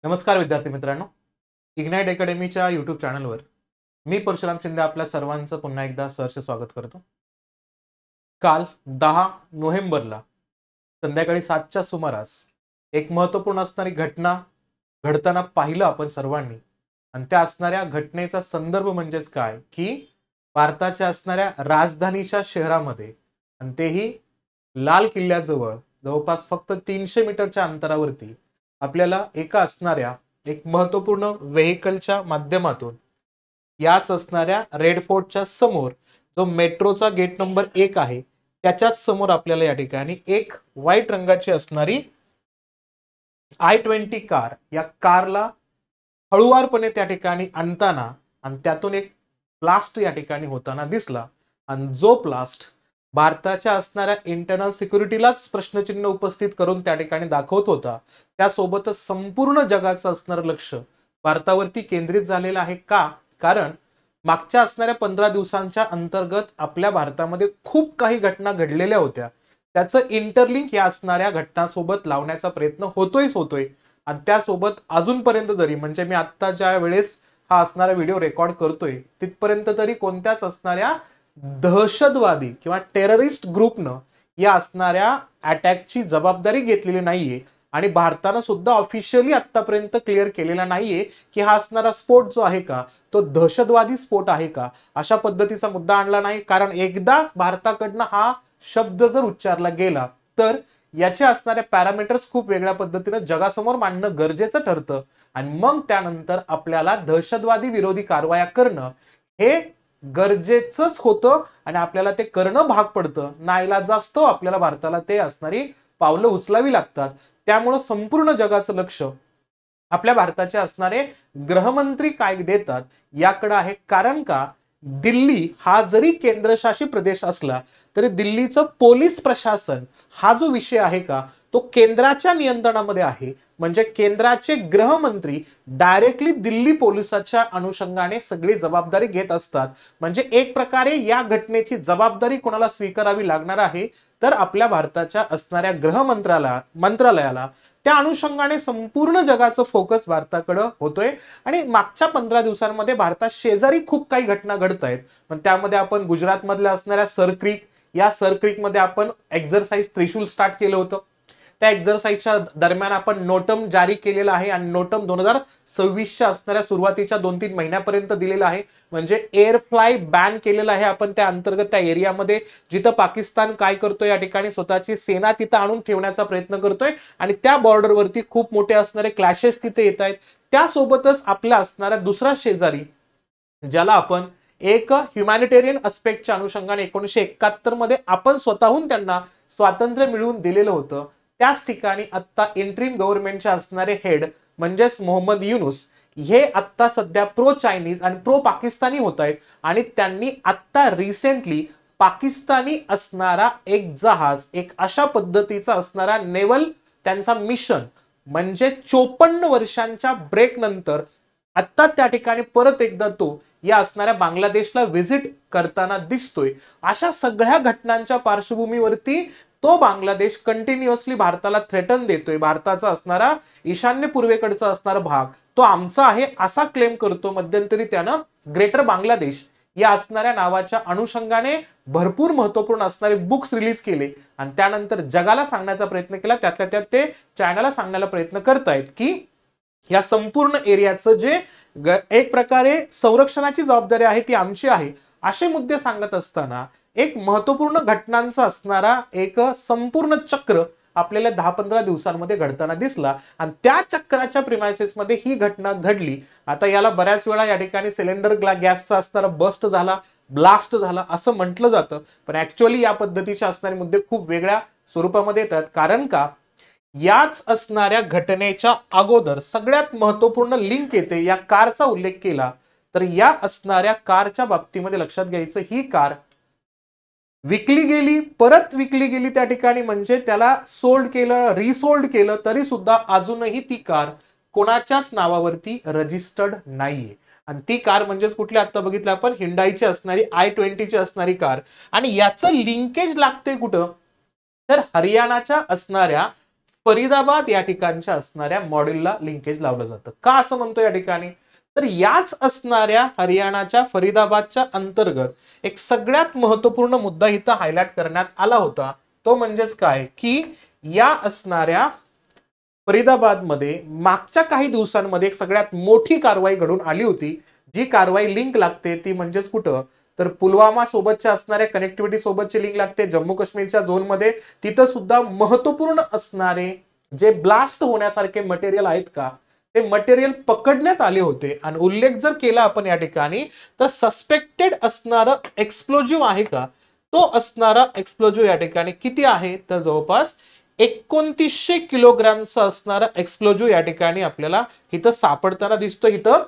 नमस्कार विद्यार्थी मित्रांनो, इग्नाइट अकॅडमीच्या यूट्यूब चॅनलवर मी परशुराम शिंदे आपल्या सर्वांचं पुन्हा एकदा सहर्ष स्वागत करतो. काल 10 नोव्हेंबरला संध्याकाळी 7च्या सुमारास एक महत्त्वपूर्ण असणारी घटना घडताना पाहिलं आपण सर्वांनी. आणि त्या असणाऱ्या घटनेचा संदर्भ म्हणजेच काय की भारताच्या असणाऱ्या राजधानीच्या शहरामध्ये आणि तेही लाल किल्ल्याजवळ जवळपास फक्त 300 मीटरच्या अंतरावरती आपल्याला एका असणाऱ्या एक महत्त्वपूर्ण व्हेकलच्या माध्यमातून याच असणाऱ्या रेड फोर्टच्या समोर जो मेट्रोचा गेट नंबर 1 आहे त्याच्याच समोर आपल्याला या ठिकाणी एक व्हाईट रंगाची असणारी i20 कार या कारला हळुवारपणे त्या ठिकाणी आणताना आणि त्यातून एक ब्लास्ट या ठिकाणी होताना दिसला. आणि जो ब्लास्ट भारताच्या असणाऱ्या इंटरनल सिक्युरिटीलाच प्रश्नचिन्ह उपस्थित करून त्या ठिकाणी दाखवत होता. त्यासोबतच संपूर्ण जगाचं असणारं लक्ष भारतावरती केंद्रित झालेलं आहे. का? कारण मागच्या असणाऱ्या 15 दिवसांच्या अंतर्गत आपल्या भारतामध्ये खूप काही घटना घडलेल्या होत्या. त्याचं इंटरलिंक या असणाऱ्या घटनांसोबत लावण्याचा प्रयत्न होतोय. आणि त्यासोबत अजूनपर्यंत जरी म्हणजे मी आता ज्या वेळेस हा असणारा व्हिडिओ रेकॉर्ड करतोय तिथपर्यंत तरी कोणत्याच असणाऱ्या दहशतवादी किंवा टेररिस्ट ग्रुपनं या असणाऱ्या अटॅकची जबाबदारी घेतलेली नाहीये. आणि भारतानं सुद्धा ऑफिशियली आतापर्यंत क्लिअर केलेला नाहीये की हा असणारा स्फोट जो आहे का तो दहशतवादी स्फोट आहे का, अशा पद्धतीचा मुद्दा आणला नाही. कारण एकदा भारताकडनं हा शब्द जर उच्चारला गेला तर याचे असणारे पॅरामीटर्स खूप वेगळ्या पद्धतीने जगासमोर मांडणं गरजेचं ठरतं. आणि मग त्यानंतर आपल्याला दहशतवादी विरोधी कारवाया करणं हे गरजेचंच होतं आणि आपल्याला ते करणं भाग पडतं. नाईलाजास्तव आपल्याला भारताला ते असणारी पावलं उचलावी लागतात. त्यामुळे संपूर्ण जगाचं लक्ष आपल्या भारताचे असणारे गृहमंत्री काय देतात याकडे आहे. कारण का दिल्ली हा जरी केंद्रशासित प्रदेश असला तरी दिल्लीचं पोलीस प्रशासन हा जो विषय आहे का तो केंद्राच्या नियंत्रणामध्ये आहे. म्हणजे केंद्राचे गृहमंत्री डायरेक्टली दिल्ली पोलिसाच्या अनुषंगाने सगळी जबाबदारी घेत असतात. म्हणजे एक प्रकारे या घटनेची जबाबदारी कोणाला स्वीकारावी लागणार आहे तर आपल्या भारताच्या असणाऱ्या मंत्रालयाला. त्या अनुषंगाने संपूर्ण जगाचं फोकस भारताकडे होतोय. आणि मागच्या 15 दिवसांमध्ये भारतात शेजारी खूप काही घटना घडत आहेत. पण त्यामध्ये आपण गुजरात मधल्या असणाऱ्या सरक्रीक या सरक्रीक मध्ये आपण एक्झरसाइज त्रिशूल स्टार्ट केलं होतं. त्या एक्झरसाइजच्या दरम्यान आपण नोटम जारी केलेला आहे आणि नोटम 2026च्या असणाऱ्या सुरुवातीच्या 2-3 महिन्यापर्यंत दिलेला आहे. म्हणजे एअर फ्लाय बॅन केलेला आहे आपण त्या अंतर्गत त्या एरियामध्ये जिथं पाकिस्तान काय करतोय या ठिकाणी स्वतःची सेना तिथं आणून ठेवण्याचा प्रयत्न करतोय आणि त्या बॉर्डरवरती खूप मोठे असणारे क्लॅशेस तिथे येत आहेत. त्यासोबतच आपल्या असणाऱ्या दुसरा शेजारी ज्याला आपण एक ह्युमॅनिटेरियन अस्पेक्टच्या अनुषंगाने 1971 मध्ये आपण स्वतःहून त्यांना स्वातंत्र्य मिळवून दिलेलं होतं. त्याच ठिकाणी आता इंटरिम गव्हर्नमेंटचे असणारे हेड म्हणजेच मोहम्मद युनुस हे आता सध्या प्रो चायनीज आणि प्रो पाकिस्तानी होत आहेत. आणि त्यांनी आता रिसेंटली पाकिस्तानी असणारा एक जहाज एक अशा पद्धतीचा असणारा नेव्हल त्यांचा मिशन म्हणजे 54 वर्षांच्या ब्रेक नंतर आता त्या ठिकाणी परत एकदा तो या असणाऱ्या बांगलादेशला व्हिजिट करताना दिसतोय. अशा सगळ्या घटनांच्या पार्श्वभूमीवरती तो बांगलादेश कंटिन्युअसली भारताला थ्रेटन देतोय. भारताचा असणारा ईशान्य पूर्वेकडचा असणारा भाग तो आमचा आहे असा क्लेम करतो. मध्यंतरी त्यानं ग्रेटर बांगलादेश या असणाऱ्या नावाच्या अनुषंगाने भरपूर महत्वपूर्ण असणारे बुक्स रिलीज केले आणि त्यानंतर जगाला सांगण्याचा प्रयत्न केला. त्यातल्या त्यात ते चायनाला सांगण्याचा प्रयत्न करतायत की या संपूर्ण एरियाचं जे एक प्रकारे संरक्षणाची जबाबदारी आहे ती आमची आहे असे मुद्दे सांगत असताना एक महत्वपूर्ण घटनांचा असणारा एक संपूर्ण चक्र आपल्याला 10-15 दिवसांमध्ये घडताना दिसला. आणि त्या चक्राच्या प्रिमायसेस मध्ये ही घटना घडली. आता याला बऱ्याच वेळा या ठिकाणी सिलेंडर गॅसचा असणारा बस्ट झाला, ब्लास्ट झाला असं म्हटलं जातं. पण ऍक्च्युअली या पद्धतीचे असणारे मुद्दे खूप वेगळ्या स्वरूपामध्ये येतात. कारण का याच असणाऱ्या घटनेच्या अगोदर सगळ्यात महत्वपूर्ण लिंक येते या कारचा उल्लेख केला तर या असणाऱ्या कारच्या बाबतीमध्ये लक्षात घ्यायचं ही कार विकली गेली, परत विकली गेली त्या ठिकाणी म्हणजे त्याला सोल्ड केलं, रिसोल्ड केलं तरी सुद्धा अजूनही ती कार कोणाच्याच नावावरती रजिस्टर्ड नाहीये. आणि ती कार म्हणजेच कुठली आता बघितलं आपण हिंडाईची असणारी i20 ची असणारी कार. आणि याचं लिंकेज लागते कुठं तर हरियाणाच्या असणाऱ्या फरीदाबाद या ठिकाणच्या असणाऱ्या मॉड्यूलला लिंकेज लावलं जातं. का असं म्हणतो या ठिकाणी? तर याच असणाऱ्या हरियाणाच्या फरीदाबादच्या अंतर्गत एक सगळ्यात महत्वपूर्ण मुद्दा इथं हायलाइट करण्यात आला होता. तो म्हणजेच काय की या असणाऱ्या फरीदाबाद मध्ये मागच्या काही दिवसांमध्ये एक सगळ्यात मोठी कारवाई घडून आली होती. जी कारवाई लिंक लागते ती म्हणजेच कुठं, तर पुलवामा सोबतच्या असणाऱ्या कनेक्टिव्हिटी सोबतची लिंक लागते जम्मू काश्मीरच्या झोन मध्ये. तिथं सुद्धा महत्वपूर्ण असणारे जे ब्लास्ट होण्यासारखे मटेरियल आहेत का, ते मटेरियल पकडण्यात आले होते. आणि उल्लेख जर केला आपण या ठिकाणी तर सस्पेक्टेड असणारं एक्सप्लोजिव्ह आहे का, तो असणारा एक्सप्लोजिव्ह या ठिकाणी किती आहे, तर जवळपास 2900 किलोग्रामचा असणारा एक्सप्लोजिव्ह या ठिकाणी आपल्याला इथं सापडताना दिसतो. इथं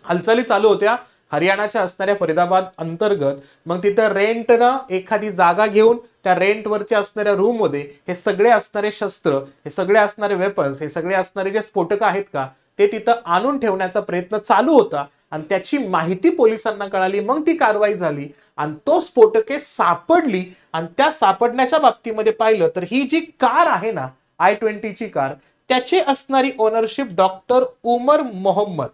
हालचाली चालू होत्या हरियाणाच्या असणाऱ्या फरीदाबाद अंतर्गत. मग तिथं रेंटनं एखादी जागा घेऊन त्या रेंटवरती असणाऱ्या रूम मध्ये हे सगळे असणारे शस्त्र, हे सगळे असणारे वेपन्स, हे सगळे असणारे जे स्फोटक आहेत का, ते तिथं आणून ठेवण्याचा प्रयत्न चालू होता. आणि त्याची माहिती पोलिसांना कळाली. मग ती कारवाई झाली आणि तो स्फोटके सापडली. आणि त्या सापडण्याच्या बाबतीमध्ये पाहिलं तर ही जी कार आहे ना, I-20 ची कार, त्याची असणारी ओनरशिप डॉक्टर उमर मोहम्मद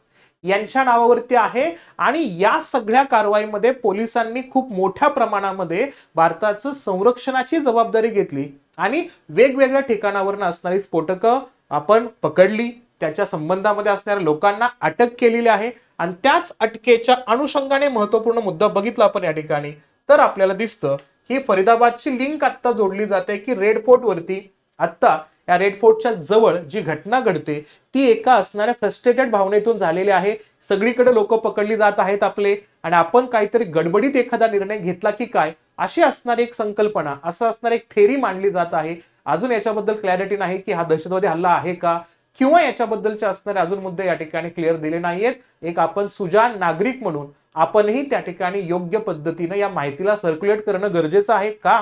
यांच्या नावावरती आहे. आणि या सगळ्या कारवाईमध्ये पोलिसांनी खूप मोठ्या प्रमाणामध्ये भारताचं संरक्षणाची जबाबदारी घेतली आणि वेगवेगळ्या ठिकाणावर असणारी स्फोटकं आपण पकडली. त्याच्या संबंधामध्ये असणाऱ्या लोकांना अटक केलेली आहे. आणि त्याच अटकेच्या अनुषंगाने महत्वपूर्ण मुद्दा बघितला आपण या ठिकाणी तर आपल्याला दिसतं ही फरीदाबादची लिंक आता जोडली जाते की रेड फोर्ट वरती. आता या रेड फोर्टच्या जवळ जी घटना घडते ती एका असणाऱ्या फ्रस्ट्रेटेड भावनेतून झालेली आहे. सगळीकडे लोक पकडली जात आहेत आपले आणि आपण काहीतरी गडबडीत एखादा निर्णय घेतला की काय, अशी असणारी एक संकल्पना, असं असणारी एक थेरी मांडली जात आहे. अजून याच्याबद्दल क्लॅरिटी नाही की हा दहशतवादी हल्ला आहे का, किंवा याच्याबद्दलचे असणारे अजून मुद्दे या ठिकाणी क्लिअर दिले नाहीयेत. एक आपण सुजाण नागरिक म्हणून आपणही त्या ठिकाणी योग्य पद्धतीने या माहितीला सर्क्युलेट करणं गरजेचं आहे. का,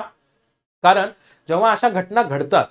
कारण जेव्हा अशा घटना घडतात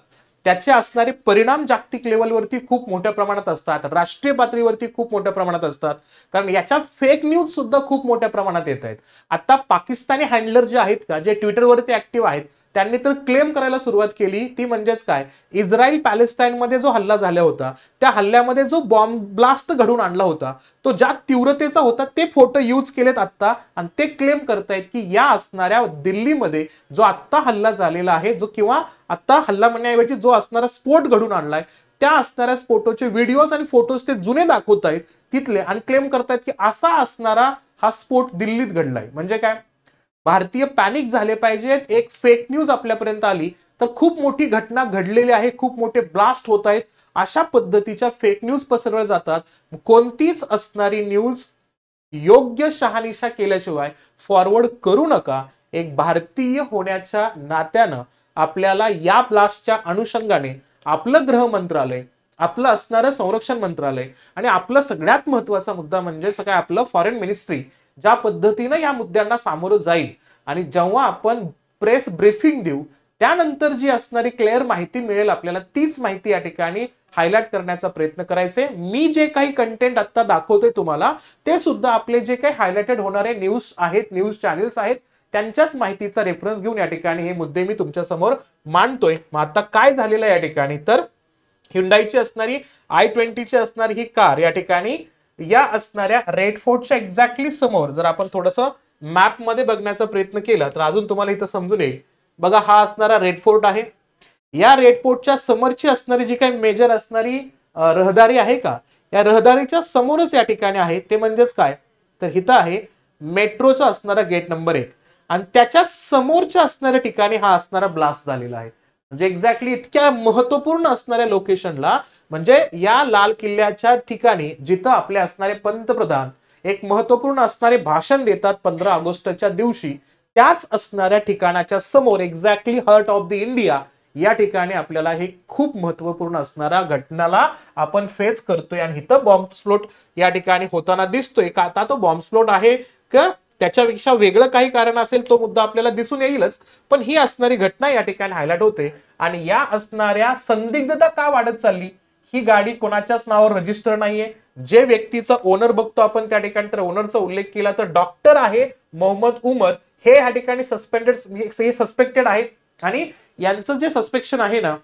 त्याचे असणारे परिणाम जागतिक लेवलवरती खूप मोठ्या प्रमाणात असतात, राष्ट्रीय पातळीवरती खूप मोठ्या प्रमाणात असतात. कारण याच्या फेक न्यूज सुद्धा खूप मोठ्या प्रमाणात येत आहेत. आता पाकिस्तानी हँडलर जे आहेत का, जे ट्विटरवरती ऍक्टिव्ह आहेत, त्यांनी तर क्लेम करायला सुरुवात केली. ती म्हणजेच काय, इस्रायल पॅलेस्टाईन मध्ये जो हल्ला झाला होता त्या हल्ल्यामध्ये जो बॉम्ब ब्लास्ट घडून आणला होता तो ज्या तीव्रतेचा होता ते फोटो यूज केलेत आता. आणि ते क्लेम करतायत की या असणाऱ्या दिल्लीमध्ये जो आत्ता हल्ला झालेला आहे, जो किंवा आता हल्ला म्हणण्याऐवजी जो असणारा स्फोट घडून आणलाय, त्या असणाऱ्या स्फोटोचे व्हिडिओज आणि फोटोज ते जुने दाखवत आहेत तिथले. आणि क्लेम करतायत की असा असणारा हा स्फोट दिल्लीत घडलाय. म्हणजे काय, भारतीय पॅनिक झाले पाहिजेत. एक फेक न्यूज आपल्यापर्यंत आली तर खूप मोठी घटना घडलेली आहे, खूप मोठे ब्लास्ट होत आहेत, अशा पद्धतीच्या फेक न्यूज पसरवल्या जातात. कोणतीच असणारी न्यूज योग्य शहानिशा केल्याशिवाय फॉरवर्ड करू नका. एक भारतीय होण्याच्या नात्यानं आपल्याला या ब्लास्टच्या अनुषंगाने आपलं गृह मंत्रालय, आपलं असणारं संरक्षण मंत्रालय आणि आपला सगळ्यात महत्वाचा मुद्दा म्हणजे काय, आपलं फॉरेन मिनिस्ट्री ज्या पद्धतीने या मुद्द्यांना सामोरं जाईल आणि जेव्हा आपण प्रेस ब्रीफिंग देऊ त्यानंतर जी असणारी क्लिअर माहिती मिळेल आपल्याला, तीच माहिती या ठिकाणी हायलाइट करण्याचा प्रयत्न करायचे. मी जे काही कंटेंट आता दाखवतोय तुम्हाला ते सुद्धा आपले जे काही हायलाइटेड होणारे न्यूज आहेत, न्यूज चॅनल्स आहेत, त्यांच्याच माहितीचा रेफरन्स घेऊन या ठिकाणी हे मुद्दे मी तुमच्या समोर मांडतोय. मग आता काय झालेलं या ठिकाणी, तर ह्युंडाईची असणारी I-20 ची असणारी ही कार या ठिकाणी या असणाऱ्या रेड फोर्टच्या एक्झॅक्टली समोर, जर आपण थोडंसं मॅप मध्ये बघण्याचा प्रयत्न केला तर अजून तुम्हाला इथं समजून येईल. बघा, हा असणारा रेड फोर्ट आहे. या रेड फोर्टच्या समोरची असणारी जी काही मेजर असणारी रहदारी आहे का, या रहदारीच्या समोरच या ठिकाणी आहे. ते म्हणजेच काय, तर इथं आहे मेट्रोचा असणारा गेट नंबर 1 आणि त्याच्या समोरच्या असणाऱ्या ठिकाणी हा असणारा ब्लास्ट झालेला आहे. म्हणजे एक्झॅक्टली इतक्या महत्वपूर्ण असणाऱ्या लोकेशनला, म्हणजे या लाल किल्ल्याच्या ठिकाणी जिथं आपले असणारे पंतप्रधान एक महत्वपूर्ण असणारे भाषण देतात 15 ऑगस्टच्या दिवशी, त्याच असणाऱ्या ठिकाणाच्या समोर exactly heart of the India या ठिकाणी आपल्याला हे खूप महत्वपूर्ण असणारा घटनाला आपण फेस करतोय. आणि इथं बॉम्बस्फोट या ठिकाणी होताना दिसतोय. का आता तो बॉम्बस्फोट आहे का त्याच्यापेक्षा वेगळं काही कारण असेल तो मुद्दा आपल्याला दिसून येईलच, पण ही असणारी घटना या ठिकाणी हायलाइट होते. आणि या असणाऱ्या संदिग्धता का वाढत चालली, ही गाडी कोणाच्याच नावावर रजिस्टर नाहीये. जे व्यक्तीचा ओनर बघतो आपण त्या ठिकाणी, तर ओनरचा उल्लेख केला तर डॉक्टर आहे मोहम्मद उमर, हे या ठिकाणी सस्पेक्टेड आहेत. आणि यांचं जे सस्पेक्शन आहे ना,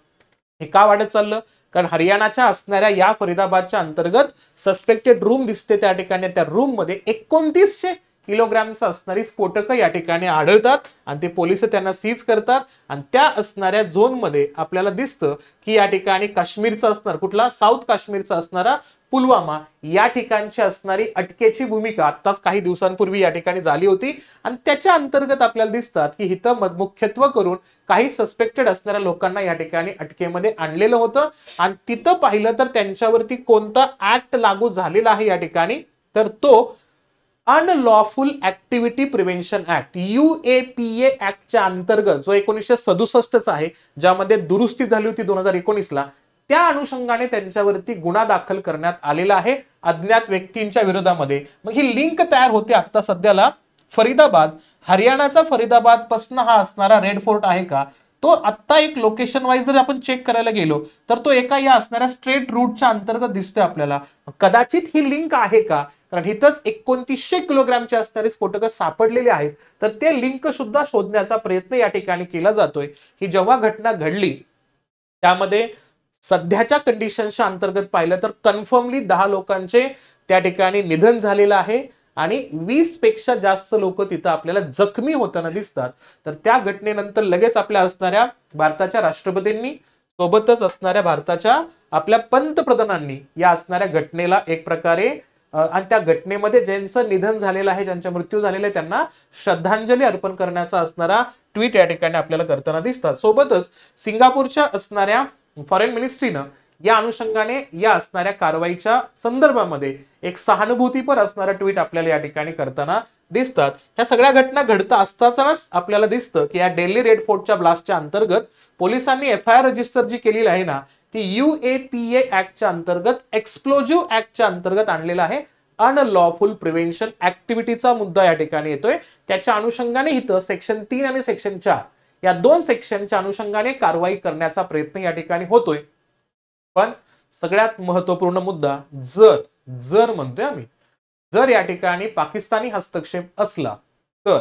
हे का वाढत चाललं? कारण हरियाणाच्या असणाऱ्या या फरीदाबादच्या अंतर्गत सस्पेक्टेड रूम दिसते त्या ठिकाणी, त्या रूम मध्ये 2900 किलोग्रामचं असणारी स्फोटकं या ठिकाणी आढळतात आणि ते पोलिस त्यांना सीज करतात आणि त्या असणाऱ्या झोन मध्ये आपल्याला दिसतं की या ठिकाणी काश्मीरचा असणार, कुठला, साऊथ काश्मीरचा असणारा पुलवामा या ठिकाणची असणारी अटकेची भूमिका आताच काही दिवसांपूर्वी या ठिकाणी झाली होती आणि त्याच्या अंतर्गत आपल्याला दिसतात की इथं मुख्यत्व करून काही सस्पेक्टेड असणाऱ्या लोकांना या ठिकाणी अटकेमध्ये आणलेलं होतं आणि तिथं पाहिलं तर त्यांच्यावरती कोणता ऍक्ट लागू झालेला आहे या ठिकाणी, तर तो unlawful activity prevention act UAPA ऍक्टच्या अंतर्गत जो 1967चा आहे, ज्यामध्ये दुरुस्ती झाली होती 2019ला, त्या अनुषंगाने त्यांच्यावरती गुन्हा दाखल करण्यात आलेला आहे अज्ञात व्यक्तींच्या विरोधामध्ये. मग ही लिंक तयार होते आता सध्याला फरीदाबाद, हरियाणाचा फरीदाबाद पासून हा असणारा रेड फोर्ट आहे का, तो आता एक लोकेशन वाईज जर आपण चेक करायला गेलो तर तो एका या असणाऱ्या स्ट्रेट रूटच्या अंतर्गत दिसतोय आपल्याला. कदाचित ही लिंक आहे का, कारण इथंच 2900 किलोग्रामचे असणारे स्फोटक सापडलेले आहेत, तर ते लिंक सुद्धा शोधण्याचा प्रयत्न या ठिकाणी केला जातोय. ही जेव्हा घटना घडली त्यामध्ये सध्याच्या कंडिशनच्या अंतर्गत पाहिलं तर कन्फर्मली 10 लोकांचे त्या ठिकाणी निधन झालेलं आहे आणि 20 पेक्षा जास्त लोक तिथं आपल्याला जखमी होताना दिसतात. तर त्या घटनेनंतर लगेच आपल्या असणाऱ्या भारताच्या राष्ट्रपतींनी सोबतच असणाऱ्या भारताच्या आपल्या पंतप्रधानांनी या असणाऱ्या घटनेला एक प्रकारे आणि त्या घटनेमध्ये ज्यांचं निधन झालेलं आहे, ज्यांचा मृत्यू झालेला आहे, त्यांना श्रद्धांजली अर्पण करण्याचा असणारा ट्विट या ठिकाणी आपल्याला करताना दिसतात. सोबतच सिंगापूरच्या असणाऱ्या फॉरेन मिनिस्ट्रीनं या अनुषंगाने या असणाऱ्या कारवाईच्या संदर्भामध्ये एक सहानुभूतीपर असणारा ट्विट आपल्याला या ठिकाणी करताना दिसतात. ह्या सगळ्या घटना घडता असतानाच आपल्याला दिसतं की या दिल्ली रेड फोर्टच्या ब्लास्टच्या अंतर्गत पोलिसांनी FIR रजिस्टर जी केलेली आहे ना, ती UAPA ऍक्टच्या अंतर्गत, एक्सप्लोजिव्ह ऍक्टच्या अंतर्गत आणलेला आहे. अनलॉफुल प्रिव्हेन्शन ऍक्टिव्हिटीचा मुद्दा या ठिकाणी येतोय. त्याच्या अनुषंगाने इथं सेक्शन 3 आणि सेक्शन 4 या दोन सेक्शनच्या अनुषंगाने कारवाई करण्याचा प्रयत्न या ठिकाणी होतोय. पण सगळ्यात महत्वपूर्ण मुद्दा, जर म्हणतोय आम्ही, जर या ठिकाणी पाकिस्तानी हस्तक्षेप असला तर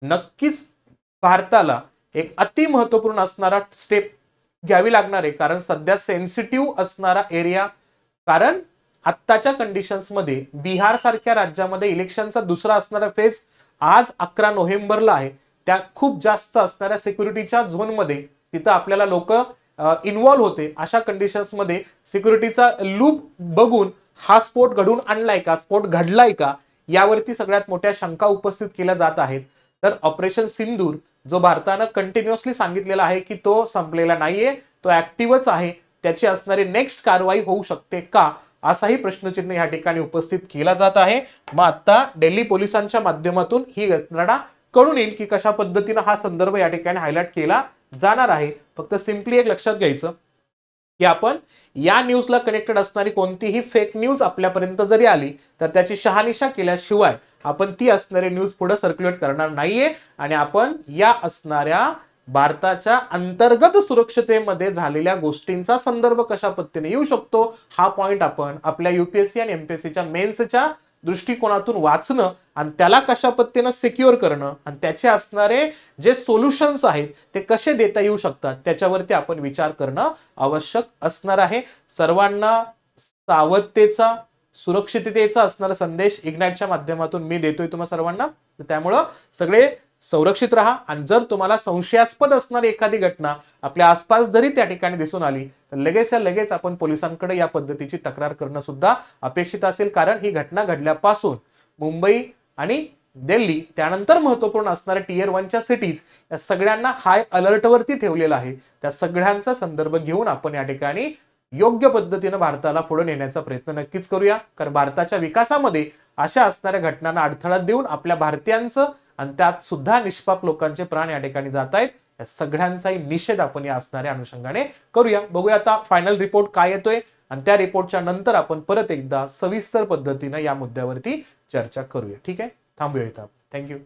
नक्कीच भारताला एक अति महत्वपूर्ण असणारा स्टेप घ्यावी लागणार आहे, कारण सध्या सेन्सिटिव्ह असणारा एरिया, कारण आत्ताच्या कंडिशन्स मध्ये बिहार सारख्या राज्यामध्ये इलेक्शनचा दुसरा असणारा फेज आज 11 नोव्हेंबरला आहे. त्या खूप जास्त असणाऱ्या सिक्युरिटीच्या झोन मध्ये तिथं आपल्याला लोक इन्व्हॉल्व्ह होते. अशा कंडिशन्स मध्ये सिक्युरिटीचा लूप बघून हा स्फोट घडून आणलाय का, स्फोट घडलाय का, यावरती सगळ्यात मोठ्या शंका उपस्थित केल्या जात आहेत. तर ऑपरेशन सिंदूर जो भारतानं कंटिन्युअसली सांगितलेला आहे की तो संपलेला नाहीये, तो ऍक्टिव्हच आहे, त्याची असणारी नेक्स्ट कारवाई होऊ शकते का, असाही प्रश्नचिन्ह या ठिकाणी उपस्थित केला जात आहे. मग आता दिल्ली पोलिसांच्या माध्यमातून ही घटना कळून येईल की कशा पद्धतीने हा संदर्भ या ठिकाणी हायलाइट केला जाणार आहे. फक्त सिंपली एक लक्षात घ्यायचं की आपण या न्यूजला कनेक्टेड असणारी कोणतीही फेक न्यूज आपल्यापर्यंत जरी आली तर त्याची शहानिशा केल्याशिवाय आपण ती असणारी न्यूज पुढे सर्क्युलेट करणार नाहीये. आणि आपण या असणाऱ्या भारताच्या अंतर्गत सुरक्षतेमध्ये झालेल्या गोष्टींचा संदर्भ कशा पद्धतीने येऊ शकतो हा पॉइंट आपण आपल्या UPSC आणि MPSCच्या मेन्सच्या दृष्टिकोनातून वाचणं आणि त्याला कशा पद्धतीने सिक्युअर करणं आणि त्याचे असणारे जे सोल्युशन्स आहेत ते कसे देता येऊ शकतात त्याच्यावरती आपण विचार करणं आवश्यक असणार आहे. सर्वांना सावधतेचा, सुरक्षिततेचा असणारा संदेश इग्नाइटच्या माध्यमातून मी देतोय तुम्हा सर्वांना. त्यामुळं सगळे संरक्षित राहा आणि जर तुम्हाला संशयास्पद असणारी एखादी घटना आपल्या आसपास जरी त्या ठिकाणी दिसून आली तर लगेच आपण पोलिसांकडे या पद्धतीची तक्रार करणं सुद्धा अपेक्षित असेल. कारण ही घटना घडल्यापासून मुंबई आणि दिल्ली त्यानंतर महत्वपूर्ण असणाऱ्या Tier 1च्या सिटीज या सगळ्यांना हाय अलर्ट वरती ठेवलेला आहे. त्या सगळ्यांचा संदर्भ घेऊन आपण या ठिकाणी योग्य पद्धतीने भारताला पुढे नेण्याचा प्रयत्न नक्कीच करूया. कारण भारताच्या विकासामध्ये अशा असणाऱ्या घटनांना अडथळा देऊन आपल्या भारतीयांचं आणि त्यात सुद्धा निष्पाप लोकांचे प्राण या ठिकाणी जात आहेत, या सगळ्यांचाही निषेध आपण या असणाऱ्या अनुषंगाने करूया. बघूया आता फायनल रिपोर्ट काय येतोय आणि त्या रिपोर्टच्या नंतर आपण परत एकदा सविस्तर पद्धतीने या मुद्द्यावरती चर्चा करूया. ठीक आहे, थांबूया इथं. थँक्यू.